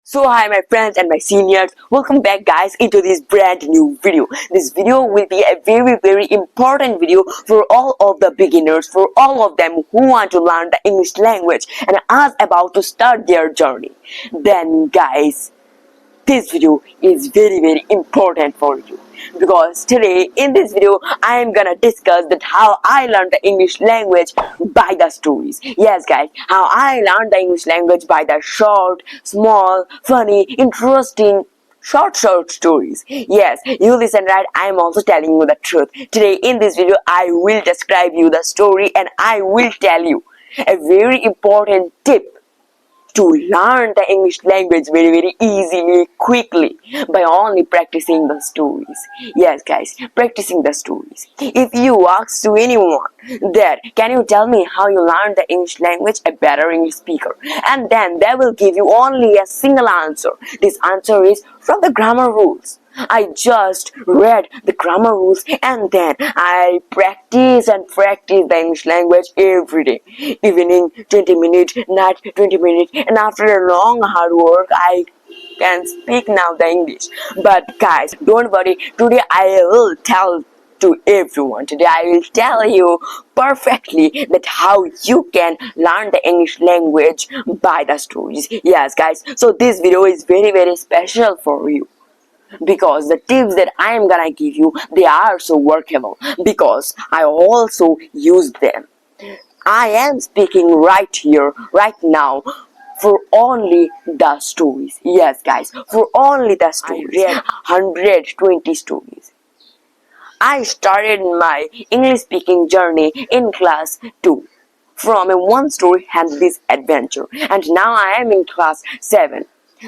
So hi my friends and my seniors, welcome back guys into this brand new video. This video will be a very important video for all of the beginners, for all of them who want to learn the English language and are about to start their journey. Then guys, this video is very important for you, because today in this video I am gonna discuss that how I learned the English language by the stories. Yes guys, how I learned the English language by the short, small, funny, interesting short stories. Yes, you listen right, I am also telling you the truth. Today in this video I will describe you the story and I will tell you a very important tip to learn the English language very easily, quickly, by only practicing the stories. Yes guys, practicing the stories. If you ask to anyone that can you tell me how you learned the English language, a better English speaker, and then they will give you only a single answer. This answer is from the grammar rules. I just read the grammar rules and then I practice the English language every day. Evening 20 minutes, night 20 minutes, and after a long hard work I can speak now the English. But guys, don't worry, today I will tell to everyone. Today I will tell you perfectly that how you can learn the English language by the stories. Yes guys, so this video is very special for you, because the tips that I am gonna give you, they are so workable because I also use them. I am speaking right here, right now, for only the stories. Yes guys, for only the stories. I read 120 stories. I started my English speaking journey in class 2 from a one story and this adventure, and now I am in class 7.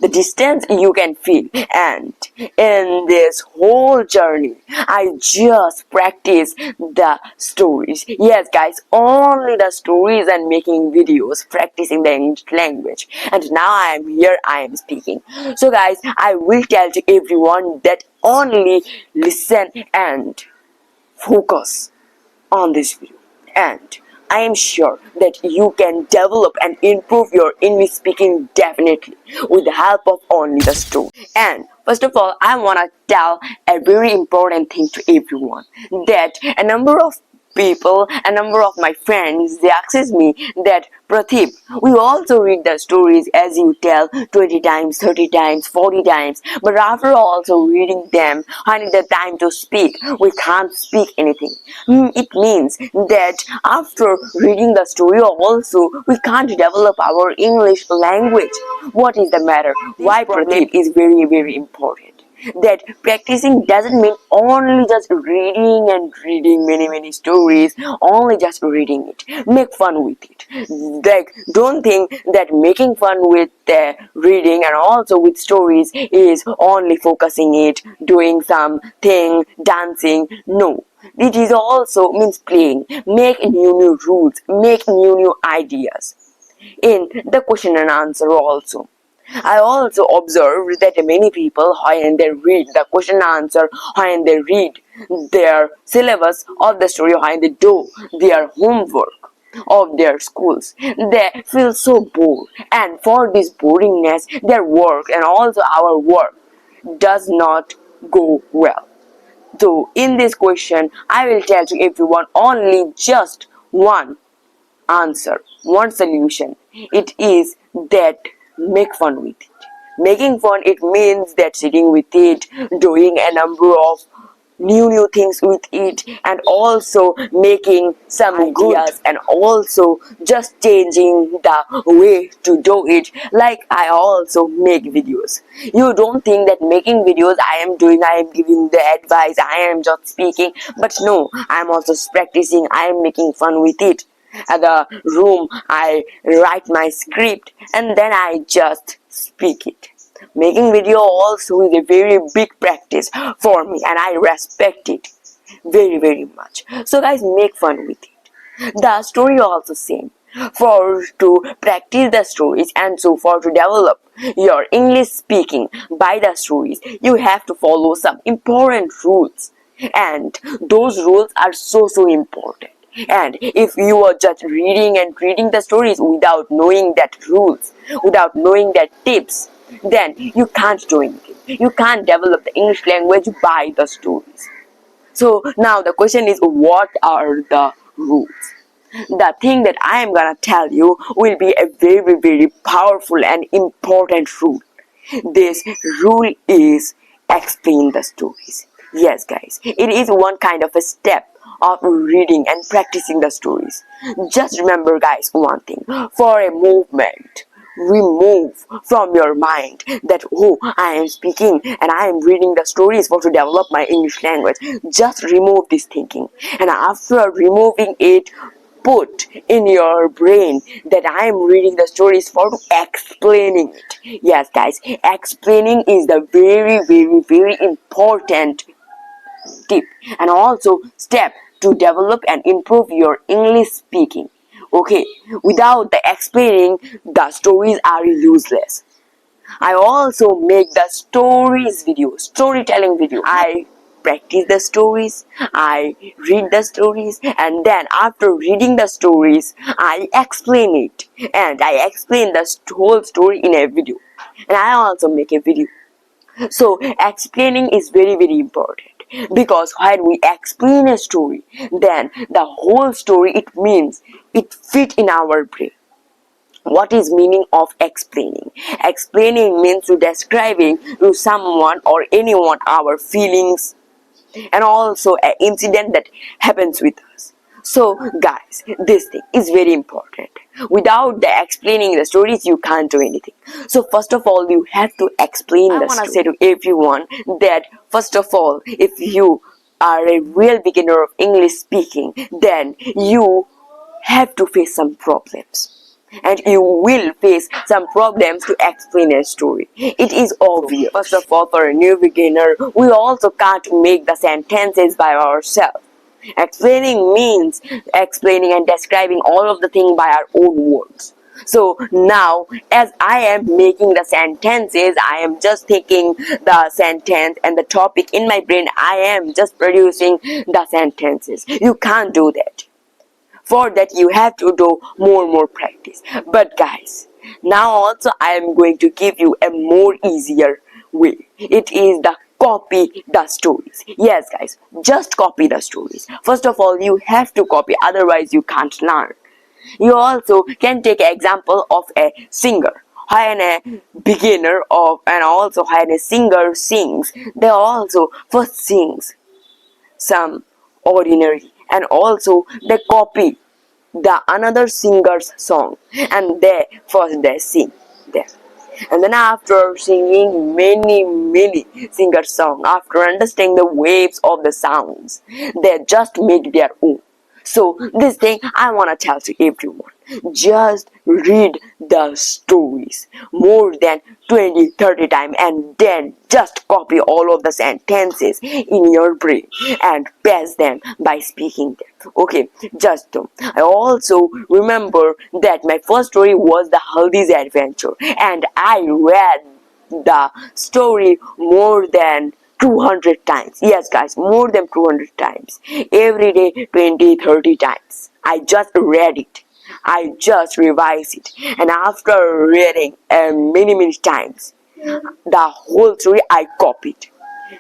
The distance you can feel, and in this whole journey I just practice the stories. Yes guys, only the stories and making videos, practicing the English language, and now I am here, I am speaking. So guys, I will tell to everyone that only listen and focus on this video, and I am sure that you can develop and improve your English speaking definitely with the help of only the story. And first of all, I want to tell a very important thing to everyone, that a number of people, a number of my friends, they ask me that Prateep, we also read the stories as you tell 20 times, 30 times, 40 times, but after also reading them, I need the time to speak. We can't speak anything. It means that after reading the story also, we can't develop our English language. What is the matter? Why Prateep is very important? That practicing doesn't mean only just reading and reading many stories, only just reading it. Make fun with it. Like, don't think that making fun with reading and also with stories is only focusing it, doing something, dancing. No, it is also means playing. Make new rules, make new ideas in the question and answer also. I also observed that many people, when they read the question and answer, when they read their syllabus of the story, when they do their homework of their schools, they feel so bored, and for this boringness their work and also our work does not go well. So in this question I will tell to everyone only just one answer, one solution. It is that make fun with it. Making fun, it means that sitting with it, doing a number of new things with it, and also making some ideas, and also just changing the way to do it. Like I also make videos. You don't think that making videos I am giving the advice, I am just speaking, but no, I am also practicing, I am making fun with it. At the room I write my script and then I just speak it. Making video also is a very big practice for me and I respect it very much. So guys, make fun with it. The story also same. For to practice the stories and so for to develop your English speaking by the stories, you have to follow some important rules, and those rules are so important. And if you are just reading and reading the stories without knowing that rules, without knowing that tips, then you can't do anything. You can't develop the English language by the stories. So now the question is, what are the rules? The thing that I am gonna tell you will be a very, very powerful and important rule. This rule is explain the stories. Yes, guys, it is one kind of a step of reading and practicing the stories. Just remember, guys, one thing. For a movement, remove from your mind that, oh, I am speaking and I am reading the stories for to develop my English language. Just remove this thinking, and after removing it, put in your brain that I am reading the stories for explaining it. Yes, guys, explaining is the very, very, very important tip and also step to develop and improve your English speaking. Okay, without the explaining, the stories are useless. I also make the storytelling video. I practice the stories, I read the stories, and then after reading the stories, I explain it. And I explain the whole story in a video. And I also make a video. So explaining is very, very important, because when we explain a story, then the whole story, it means it fit in our brain. What is meaning of explaining? Explaining means to describing to someone or anyone our feelings and also an incident that happens with us. So guys, this thing is very important. Without the explaining the stories, you can't do anything. So first of all, you have to explain the story. I want to say to everyone that first of all, if you are a real beginner of English speaking, then you have to face some problems. And you will face some problems to explain a story. It is obvious. First of all, for a new beginner, we also can't make the sentences by ourselves. Explaining means explaining and describing all of the thing by our own words. So now, as I am making the sentences, I am just taking the sentence and the topic in my brain. I am just producing the sentences. You can't do that. For that, you have to do more practice. But guys, now also I am going to give you a more easier way. It is the copy the stories. Yes, guys, just copy the stories. First of all, you have to copy, otherwise you can't learn. You also can take an example of a singer. When a beginner of and also when a singer sings, they also first sings some ordinary, and also they copy the another singer's song, and they sing there. And then after singing many singers' song, after understanding the waves of the sounds, they just make their own. So this thing I want to tell to everyone. Just read the stories more than 20-30 times, and then just copy all of the sentences in your brain and paste them by speaking them. Okay, just I also remember that my first story was the Haldi's Adventure, and I read the story more than 200 times. Yes, guys, more than 200 times. Every day, 20-30 times. I just read it. I just revise it, and after reading many times, the whole story I copied,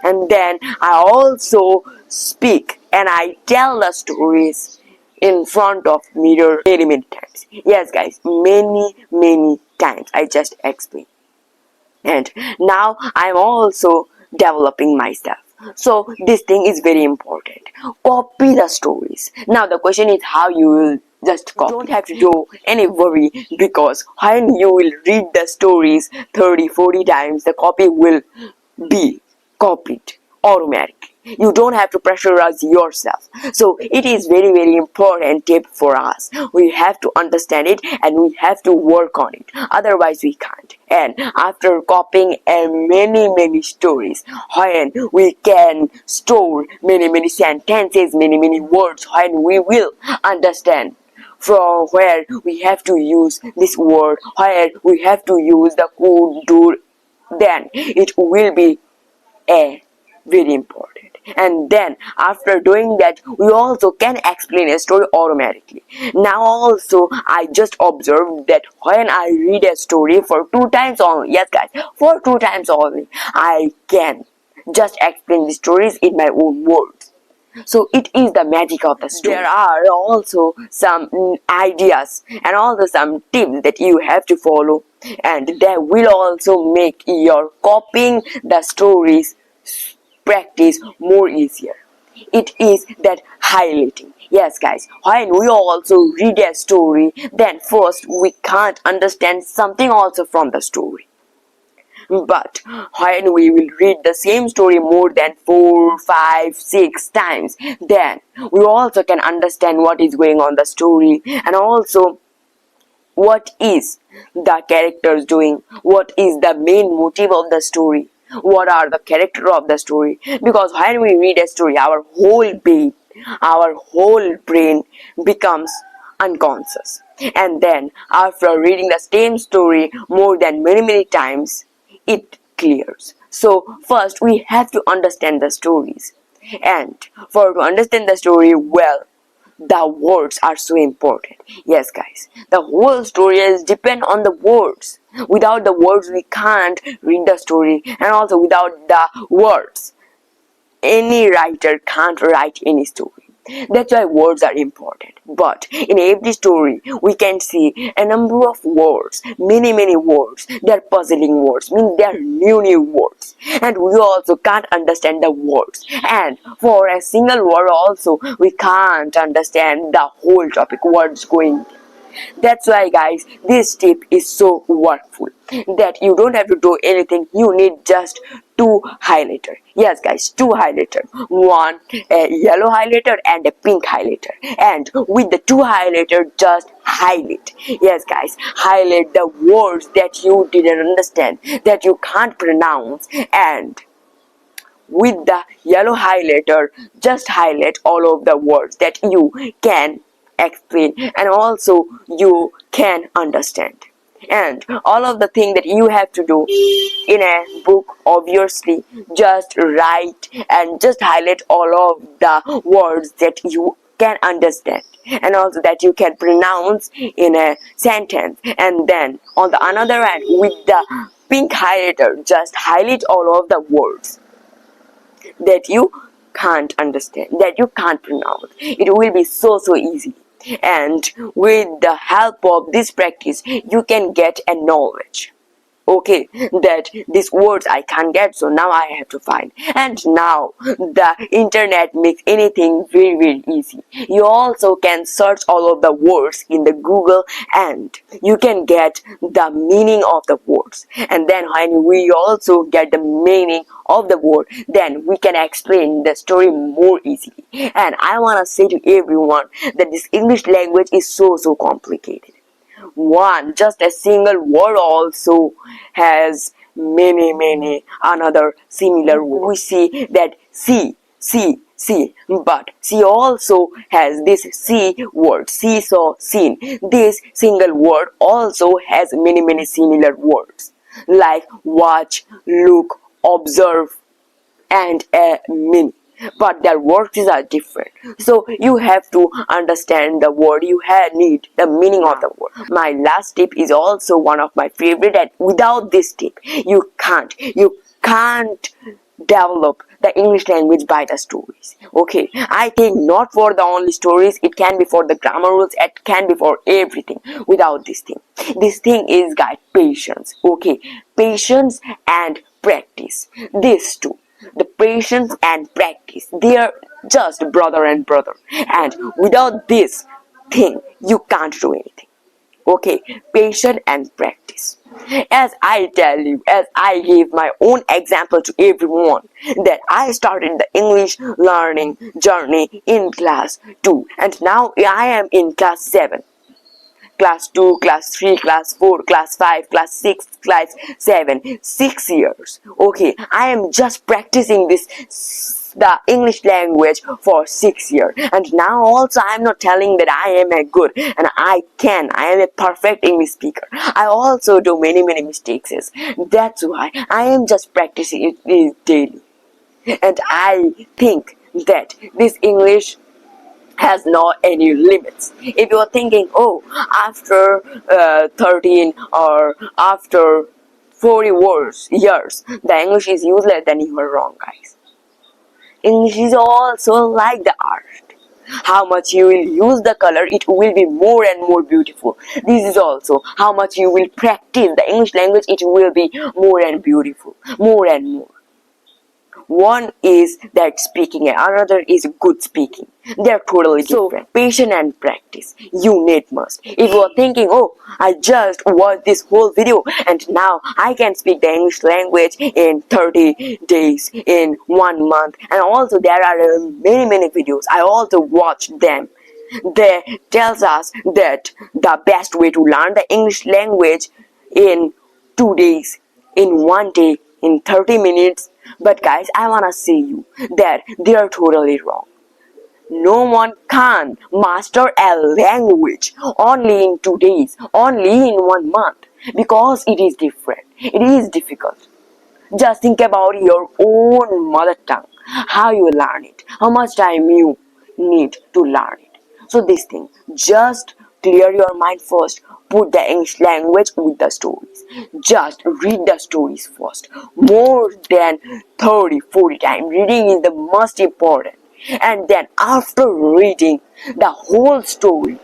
and then I also speak and I tell the stories in front of mirror many times. Yes, guys, many times I just explain, and now I'm also developing myself. So this thing is very important. Copy the stories. Now the question is how you will just copy. You don't have to do any worry, because when you will read the stories 30-40 times, the copy will be copied automatically. You don't have to pressurize yourself. So it is very important tip for us. We have to understand it and we have to work on it. Otherwise we can't. And after copying many stories, when we can store many sentences, many words, when we will understand from where we have to use this word, where we have to use the could, do, then it will be a very important. And then after doing that, we also can explain a story automatically. Now also I just observed that when I read a story for 2 times only, yes guys, for 2 times only, I can just explain the stories in my own words. So it is the magic of the story. There are also some ideas and also some tips that you have to follow, and that will also make your copying the stories practice more easier. It is that highlighting. Yes guys, when we also read a story, then first we can't understand something also from the story. But when we will read the same story more than 4, 5, 6 times, then we also can understand what is going on the story, and also what is the characters doing, what is the main motive of the story, what are the character of the story. Because when we read a story, our whole brain becomes unconscious, and then after reading the same story more than many times, it clears. So first we have to understand the stories, and for to understand the story well, the words are so important. Yes guys, the whole story is depend on the words. Without the words we can't read the story, and also without the words any writer can't write any story. That's why words are important. But in every story, we can see a number of words, many words. They're puzzling words, mean they're new words. And we also can't understand the words. And for a single word also, we can't understand the whole topic, what's going. That's why guys, this tip is so workful that you don't have to do anything. You need just 2 highlighter. Yes guys, 2 highlighter, one a yellow highlighter and a pink highlighter, and with the 2 highlighter just highlight. Yes guys, highlight the words that you didn't understand, that you can't pronounce, and with the yellow highlighter just highlight all of the words that you can explain and also you can understand. And all of the thing that you have to do in a book, obviously just write and just highlight all of the words that you can understand and also that you can pronounce in a sentence. And then on the another hand, with the pink highlighter just highlight all of the words that you can't understand, that you can't pronounce. It will be so easy. And with the help of this practice, you can get a knowledge. Okay, that these words I can't get, so now I have to find. And now the internet makes anything very easy. You also can search all of the words in the Google and you can get the meaning of the words. And then when we also get the meaning of the word, then we can explain the story more easily. And I want to say to everyone that this English language is so complicated. Just a single word also has many another similar word. We see that see, but see also has this see word, seesaw, seen. This single word also has many similar words like watch, look, observe, and a mean, but their words are different. So you have to understand the word, you need the meaning of the word. My last tip is also one of my favorite, and without this tip you can't develop the English language by the stories. Okay, I think not for the only stories, it can be for the grammar rules, it can be for everything. Without this thing is guide patience. Okay, patience and practice, these two, the patience and practice, they are just brother and brother, and without this thing you can't do anything. Okay, patience and practice. As I tell you, as I give my own example to everyone, that I started the English learning journey in class 2 and now I am in class 7. Class 2, class 3, class 4, class 5, class 6, class 7, 6 years. Okay, I am just practicing the English language for 6 years, and now also I am not telling that I am a good and I am a perfect English speaker. I also do many mistakes. That's why I am just practicing it daily. And I think that this English has no any limits. If you are thinking, oh, after 13 or after 40 years, the English is useless, then you are wrong, guys. English is also like the art. How much you will use the color, it will be more and more beautiful. This is also how much you will practice the English language, it will be more and beautiful, more and more. One is that speaking and another is good speaking. They're totally different. So, patience and practice. You need must. If you are thinking, oh, I just watched this whole video and now I can speak the English language in 30 days, in 1 month. And also there are many videos. I also watched them. They tells us that the best way to learn the English language in 2 days, in 1 day, in 30 minutes. But guys, I wanna say you that they are totally wrong. No one can master a language only in 2 days, only in 1 month, because it is different. It is difficult. Just think about your own mother tongue, how you learn it, how much time you need to learn it. So this thing, just clear your mind first. Put the English language with the stories. Just read the stories first. More than 30-40 times. Reading is the most important. And then after reading the whole story,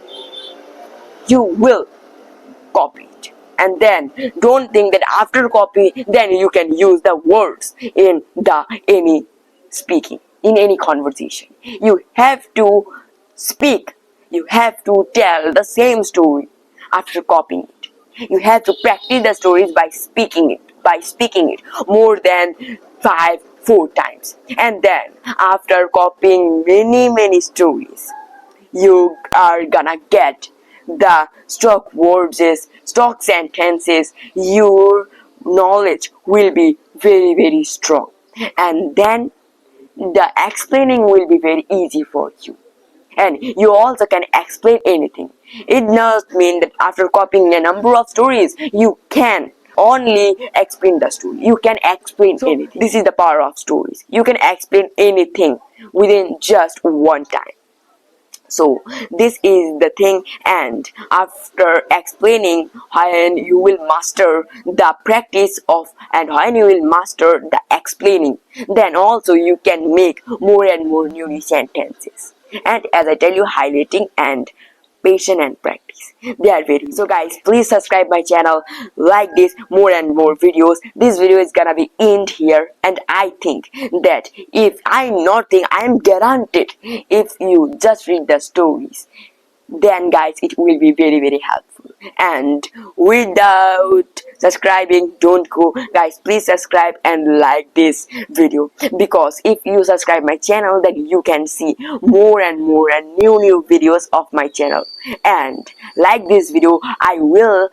you will copy it. And then don't think that after copy, then you can use the words in the any speaking, in any conversation. You have to speak. You have to tell the same story after copying it. You have to practice the stories by speaking it more than 4 times. And then after copying many stories, you are gonna get the stock words, stock sentences. Your knowledge will be very strong, and then the explaining will be very easy for you, and you also can explain anything. It does mean that after copying a number of stories, you can only explain the story. You can explain anything. This is the power of stories. You can explain anything within just one time. So this is the thing, and after explaining, when you will master the practice of, and when you will master the explaining, then also you can make more and more new sentences. And as I tell you, highlighting and patience and practice, they are very. So guys, please subscribe my channel, like this more and more videos. This video is gonna be end here, and I think that if I not think, I am guaranteed, if you just read the stories, then guys it will be very helpful. And without subscribing, don't go. Guys, please subscribe and like this video, because if you subscribe my channel, then you can see more and more and new videos of my channel. And like this video, I will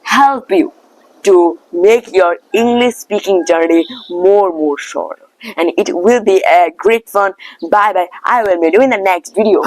help you to make your English speaking journey more shorter, and it will be a great fun. Bye bye. I will meet you in the next video.